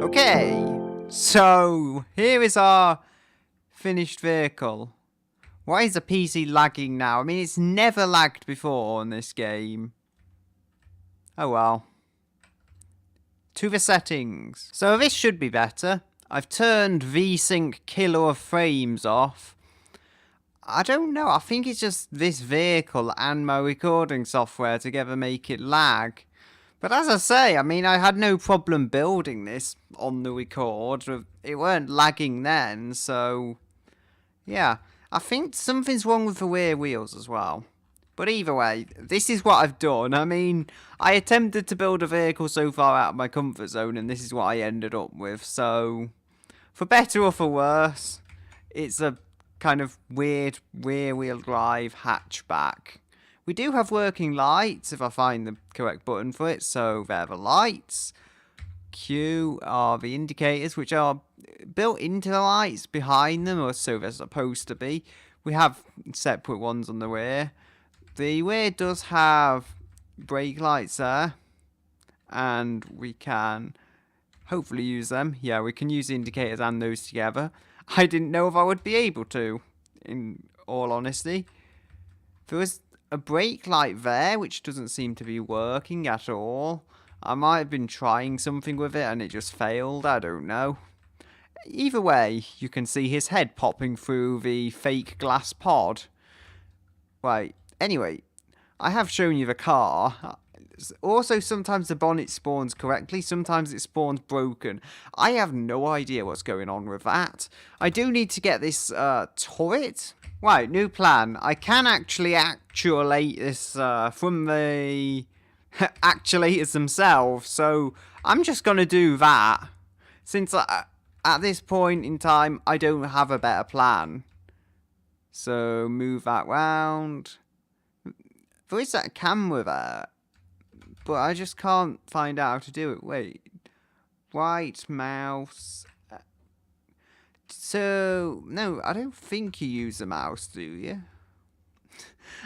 Okay, so here is our finished vehicle. Why is the PC lagging now? I mean, it's never lagged before in this game. Oh well. To the settings. So this should be better. I've turned VSync killer of frames off. I don't know, I think it's just this vehicle and my recording software together make it lag. But as I say, I mean, I had no problem building this on the record. It weren't lagging then, so yeah. I think something's wrong with the rear wheels as well. But either way, this is what I've done. I mean, I attempted to build a vehicle so far out of my comfort zone, and this is what I ended up with. So, for better or for worse, it's a kind of weird rear-wheel drive hatchback. We do have working lights, if I find the correct button for it. So, there are the lights. Q are the indicators, which are built into the lights behind them, or so they're supposed to be. We have separate ones on the rear. The rear does have brake lights there, and we can hopefully use them. Yeah, we can use the indicators and those together. I didn't know if I would be able to, in all honesty. There was a brake light there, which doesn't seem to be working at all. I might have been trying something with it and it just failed, I don't know. Either way, you can see his head popping through the fake glass pod. Right, anyway, I have shown you the car. Also, sometimes the bonnet spawns correctly, sometimes it spawns broken. I have no idea what's going on with that. I do need to get this turret. Right, new plan. I can actually actuate this from the actuators themselves, so I'm just going to do that. Since at this point in time, I don't have a better plan. So, move that round. There is that camera there, but I just can't find out how to do it. Wait. Right mouse. So, no, I don't think you use the mouse, do you?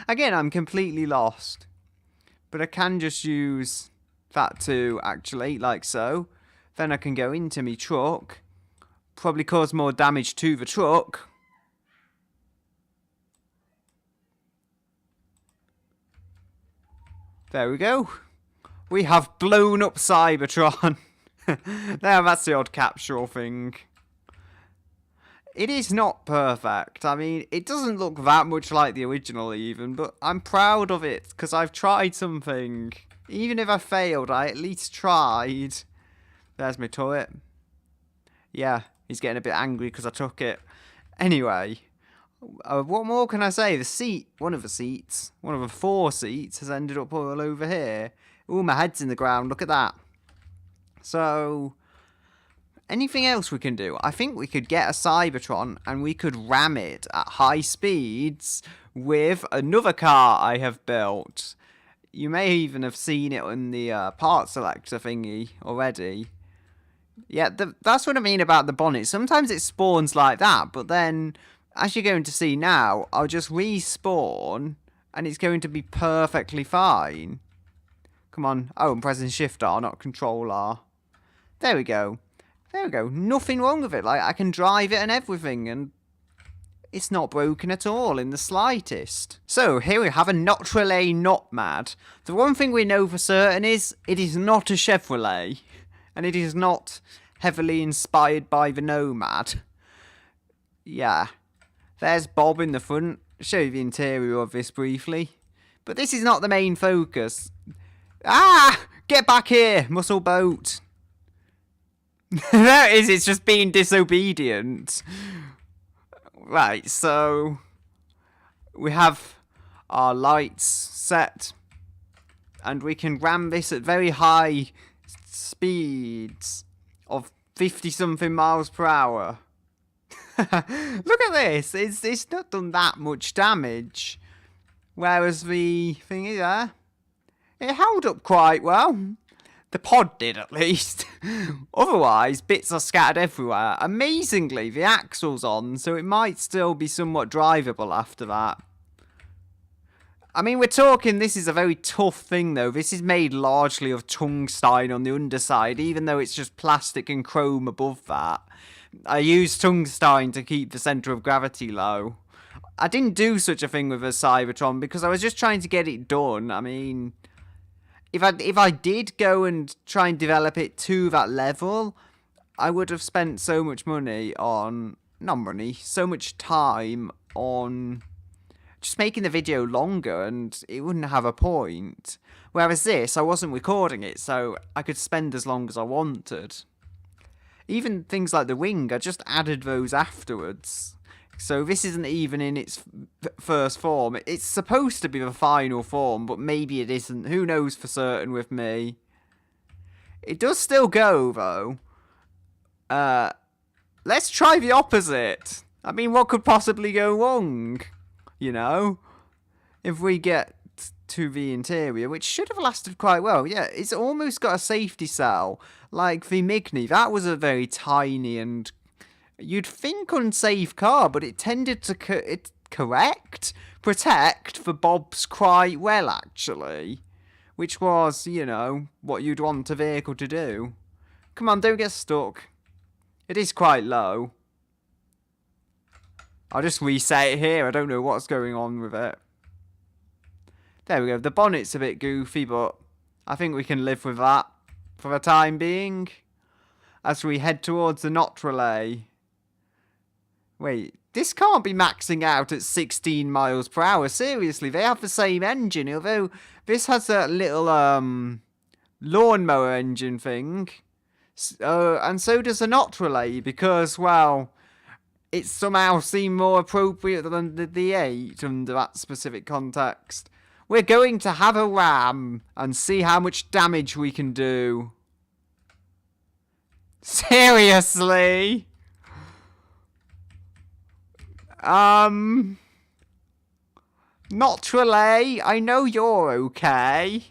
Again, I'm completely lost. But I can just use that to actuate, like so. Then I can go into me truck. Probably cause more damage to the truck. There we go. We have blown up Cybertron. Now that's the odd capsule thing. It is not perfect. I mean, it doesn't look that much like the original even, but I'm proud of it because I've tried something. Even if I failed, I at least tried. There's my turret. Yeah, he's getting a bit angry because I took it. Anyway, what more can I say? The seat, one of the 4 seats has ended up all over here. Ooh, my head's in the ground, look at that. So, anything else we can do? I think we could get a Cybertron and we could ram it at high speeds with another car I have built. You may even have seen it in the part selector thingy already. Yeah, that's what I mean about the bonnet. Sometimes it spawns like that, but then, as you're going to see now, I'll just respawn and it's going to be perfectly fine. Come on. Oh, I'm pressing Shift R, not Control R. There we go. There we go. Nothing wrong with it. Like, I can drive it and everything, and it's not broken at all in the slightest. So, here we have a Notre not mad. The one thing we know for certain is it is not a Chevrolet, and it is not heavily inspired by the Nomad. Yeah. There's Bob in the front. I'll show you the interior of this briefly. But this is not the main focus. Ah! Get back here, muscle boat. There it is, it's just being disobedient. Right, so we have our lights set and we can ram this at very high speeds of 50 something miles per hour. Look at this, it's not done that much damage. Whereas the thing is there, it held up quite well. The pod did, at least. Otherwise, bits are scattered everywhere. Amazingly, the axle's on, so it might still be somewhat drivable after that. I mean, we're talking, this is a very tough thing, though. This is made largely of tungsten on the underside, even though it's just plastic and chrome above that. I used tungsten to keep the centre of gravity low. I didn't do such a thing with a Cybertron because I was just trying to get it done. I mean, if I did go and try and develop it to that level, I would have spent so much money on... not money, so much time on just making the video longer, and it wouldn't have a point. Whereas this, I wasn't recording it, so I could spend as long as I wanted. Even things like the wing, I just added those afterwards. So this isn't even in its first form. It's supposed to be the final form, but maybe it isn't. Who knows for certain with me. It does still go, though. Let's try the opposite. I mean, what could possibly go wrong? You know? If we get to the interior, which should have lasted quite well. Yeah, it's almost got a safety cell. Like the Migni, that was a very tiny and you'd think unsafe car, but it tended to protect the Bobs quite well, actually. Which was, you know, what you'd want a vehicle to do. Come on, don't get stuck. It is quite low. I'll just reset it here. I don't know what's going on with it. There we go. The bonnet's a bit goofy, but I think we can live with that for the time being. As we head towards the knot relay. Wait, this can't be maxing out at 16 miles per hour. Seriously, they have the same engine, although this has a little lawnmower engine thing. And so does the knot relay, because, well, it somehow seemed more appropriate than the D8 under that specific context. We're going to have a ram and see how much damage we can do. Seriously? Not relay, I know you're okay.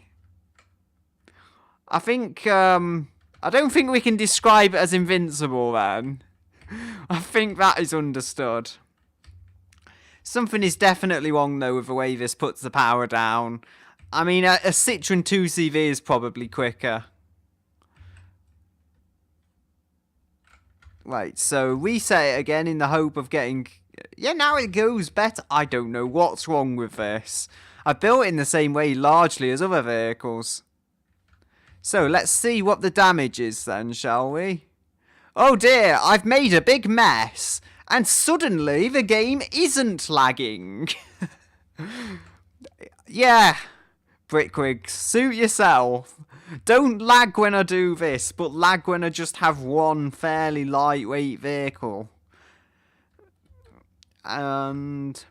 I think, I don't think we can describe it as invincible then. I think that is understood. Something is definitely wrong, though, with the way this puts the power down. I mean, a Citroen 2CV is probably quicker. Right, so reset it again in the hope of getting... Yeah, now it goes better. I don't know what's wrong with this. I built it in the same way largely as other vehicles. So, let's see what the damage is then, shall we? Oh dear, I've made a big mess. And suddenly, the game isn't lagging. Yeah, Brickwig, suit yourself. Don't lag when I do this, but lag when I just have one fairly lightweight vehicle. And...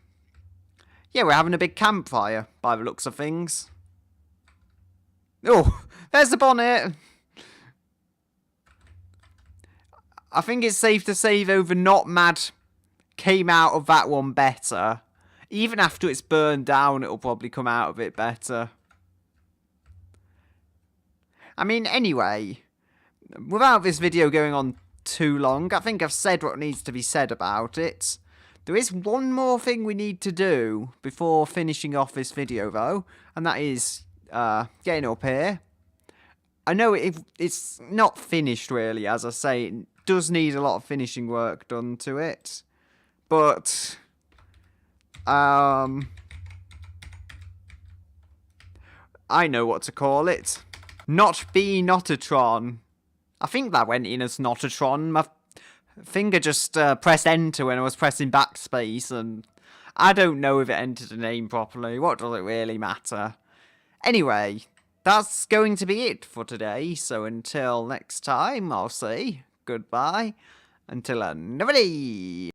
yeah, we're having a big campfire, by the looks of things. Oh, there's the bonnet. I think it's safe to say, though, the Not Mad came out of that one better. Even after it's burned down, it'll probably come out of it better. I mean, anyway, without this video going on too long, I think I've said what needs to be said about it. There is one more thing we need to do before finishing off this video, though, and that is getting up here. I know it's not finished, really, as I say. It does need a lot of finishing work done to it. But... I know what to call it. Not be Notatron. I think that went in as Notatron. My finger just pressed enter when I was pressing backspace, and I don't know if it entered a name properly. What does it really matter? Anyway, that's going to be it for today. So until next time, I'll say goodbye. Until another day.